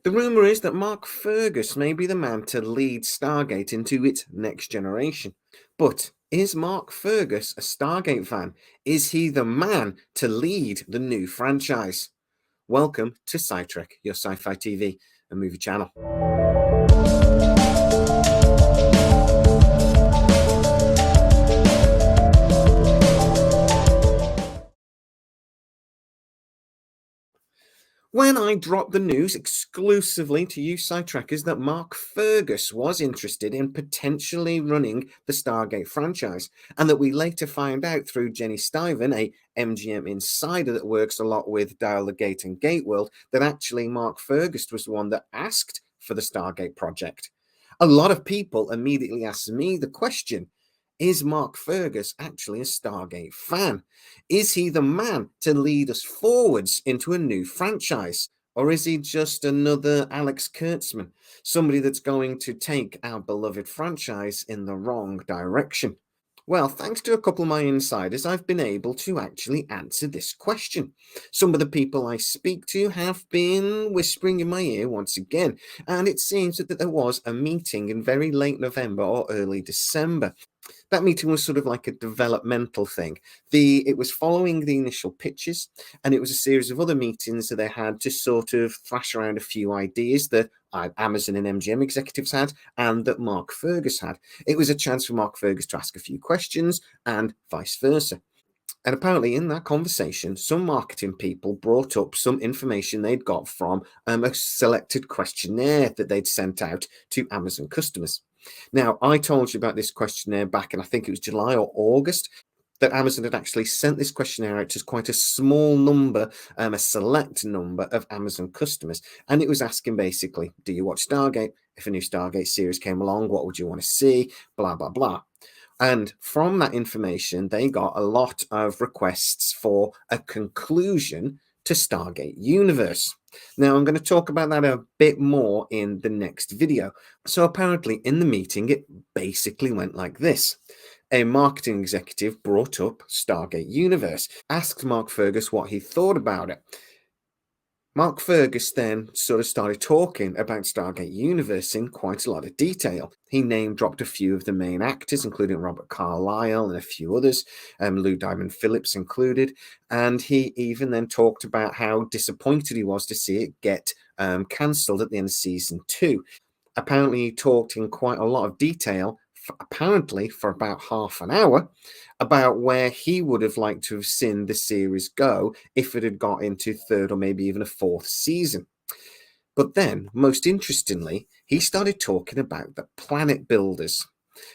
The rumour is that Mark Fergus may be the man to lead Stargate into its next generation. But is Mark Fergus a Stargate fan? Is he the man to lead the new franchise? Welcome to Scitrek, your sci-fi TV and movie channel. When I dropped the news exclusively to you Sci-Trekkers that Mark Fergus was interested in potentially running the Stargate franchise, and that we later find out through Jenny Stiven, a MGM insider that works a lot with Dial the Gate and Gateworld, that actually Mark Fergus was the one that asked for the Stargate project. A lot of people immediately asked me the question, is Mark Fergus actually a Stargate fan? Is he the man to lead us forwards into a new franchise? Or is he just another Alex Kurtzman, somebody that's going to take our beloved franchise in the wrong direction? Well, thanks to a couple of my insiders, I've been able to actually answer this question. Some of the people I speak to have been whispering in my ear once again, and it seems that there was a meeting in very late November or early December. That meeting was sort of like a developmental thing. It was following the initial pitches, and it was a series of other meetings that they had to sort of thrash around a few ideas that Amazon and MGM executives had, and that Mark Fergus had. It was a chance for Mark Fergus to ask a few questions, and vice versa. And apparently, in that conversation, some marketing people brought up some information they'd got from a selected questionnaire that they'd sent out to Amazon customers. Now, I told you about this questionnaire back in, I think it was July or August, that Amazon had actually sent this questionnaire out to quite a small number, a select number of Amazon customers. And it was asking basically, do you watch Stargate? If a new Stargate series came along, what would you want to see? Blah, blah, blah. And from that information, they got a lot of requests for a conclusion to Stargate Universe. Now, I'm going to talk about that a bit more in the next video. So apparently in the meeting, it basically went like this. A marketing executive brought up Stargate Universe, asked Mark Fergus what he thought about it. Mark Fergus then sort of started talking about Stargate Universe in quite a lot of detail. He name-dropped a few of the main actors, including Robert Carlyle and a few others, Lou Diamond Phillips included, and he even then talked about how disappointed he was to see it get cancelled at the end of season 2. Apparently, he talked in quite a lot of detail, apparently for about half an hour, about where he would have liked to have seen the series go if it had got into third or maybe even a fourth season. But then, most interestingly, he started talking about the planet builders.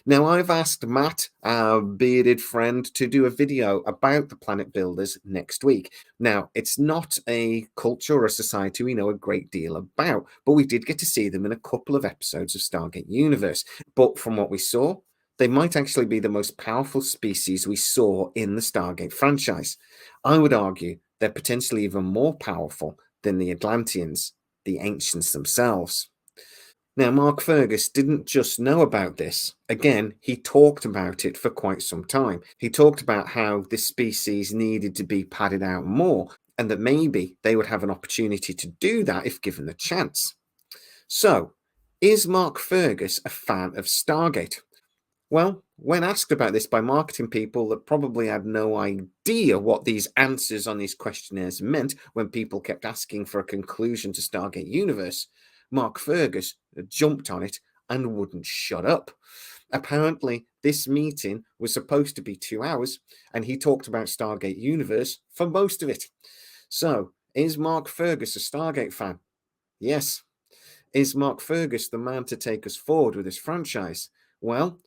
Now, I've asked Matt, our bearded friend, to do a video about the planet builders next week. Now, it's not a culture or a society we know a great deal about, but we did get to see them in a couple of episodes of Stargate Universe. But from what we saw, they might actually be the most powerful species we saw in the Stargate franchise. I would argue they're potentially even more powerful than the Atlanteans, the ancients themselves. Now, Mark Fergus didn't just know about this. Again, he talked about it for quite some time. He talked about how this species needed to be padded out more, and that maybe they would have an opportunity to do that if given the chance. So, is Mark Fergus a fan of Stargate? Well, when asked about this by marketing people that probably had no idea what these answers on these questionnaires meant when people kept asking for a conclusion to Stargate Universe, Mark Fergus jumped on it and wouldn't shut up. Apparently, this meeting was supposed to be 2 hours, and he talked about Stargate Universe for most of it. So, is Mark Fergus a Stargate fan? Yes. Is Mark Fergus the man to take us forward with this franchise? Well,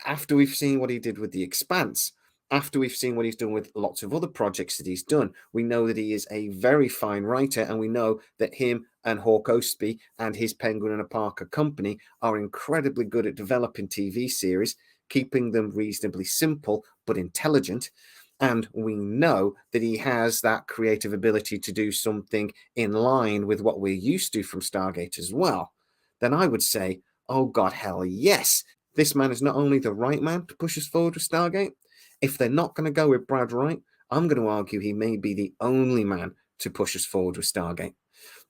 after we've seen what he did with The Expanse, after we've seen what he's done with lots of other projects that he's done, we know that he is a very fine writer, and we know that him and Hawk Ostby and his Penguin and a Parker company are incredibly good at developing TV series, keeping them reasonably simple but intelligent. And we know that he has that creative ability to do something in line with what we're used to from Stargate as well. Then I would say, oh God, hell yes. This man is not only the right man to push us forward with Stargate, if they're not going to go with Brad Wright, I'm going to argue he may be the only man to push us forward with Stargate.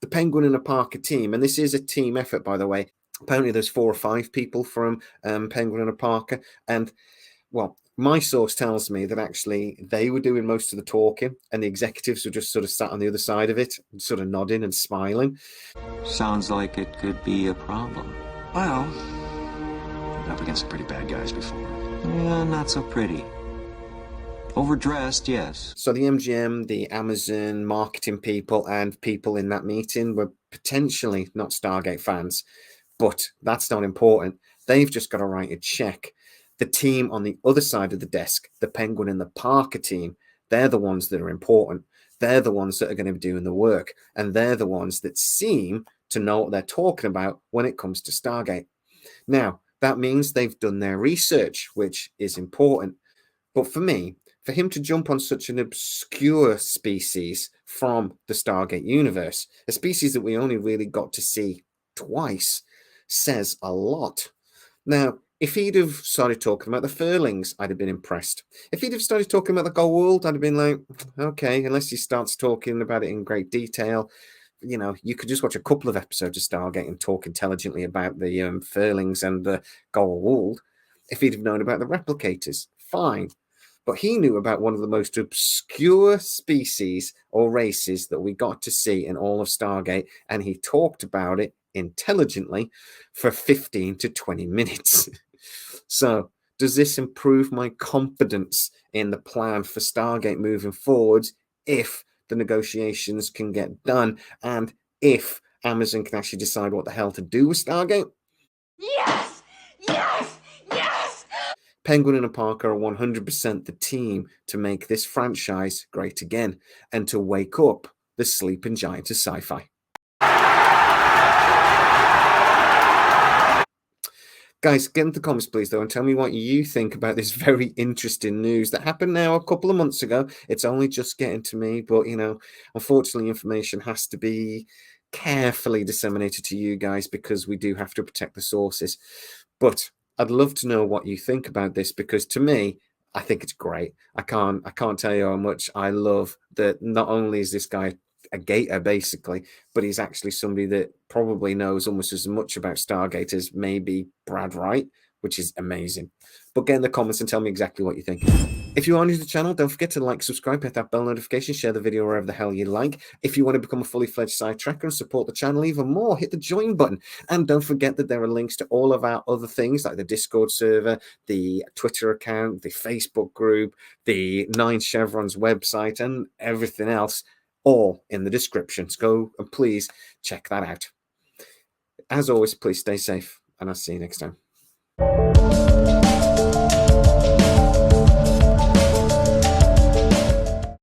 The Penguin and the Parker team, and this is a team effort, by the way. Apparently, there's 4 or 5 people from Penguin and a Parker, and well, my source tells me that actually they were doing most of the talking, and the executives were just sort of sat on the other side of it, sort of nodding and smiling. Sounds like it could be a problem. Well, been up against some pretty bad guys before. Yeah, not so pretty. Overdressed, yes. So the MGM, the Amazon marketing people, and people in that meeting were potentially not Stargate fans, but that's not important. They've just got to write a check. The team on the other side of the desk, the Penguin and the Parker team, they're the ones that are important. They're the ones that are going to be doing the work, and they're the ones that seem to know what they're talking about when it comes to Stargate. Now, that means they've done their research, which is important. But for me, for him to jump on such an obscure species from the Stargate universe, a species that we only really got to see twice, says a lot. Now, if he'd have started talking about the Furlings, I'd have been impressed. If he'd have started talking about the Goa'uld, I'd have been like, okay, unless he starts talking about it in great detail, you know, you could just watch a couple of episodes of Stargate and talk intelligently about the Furlings and the Goa'uld. If he'd have known about the replicators, fine. But he knew about one of the most obscure species or races that we got to see in all of Stargate, and he talked about it intelligently for 15 to 20 minutes. So, does this improve my confidence in the plan for Stargate moving forward if the negotiations can get done and if Amazon can actually decide what the hell to do with Stargate? Yes! Yes! Yes! Penguin and Parker are 100% the team to make this franchise great again and to wake up the sleeping giant of sci-fi. Guys, get into the comments, please, though, and tell me what you think about this very interesting news that happened now a couple of months ago. It's only just getting to me, but, you know, unfortunately, information has to be carefully disseminated to you guys because we do have to protect the sources. But I'd love to know what you think about this because to me, I think it's great. I can't tell you how much I love that not only is this guy a gator basically, but he's actually somebody that probably knows almost as much about Stargate as maybe Brad Wright, which is amazing. But get in the comments and tell me exactly what you think. If you are new to the channel, don't forget to like, subscribe, hit that bell notification, share the video wherever the hell you like. If you want to become a fully fledged Scitracker and support the channel even more, hit the join button. And don't forget that there are links to all of our other things like the Discord server, the Twitter account, the Facebook group, the 9 Chevrons website, and everything else, all in the descriptions. Go and please check that out. As always, please stay safe, and I'll see you next time.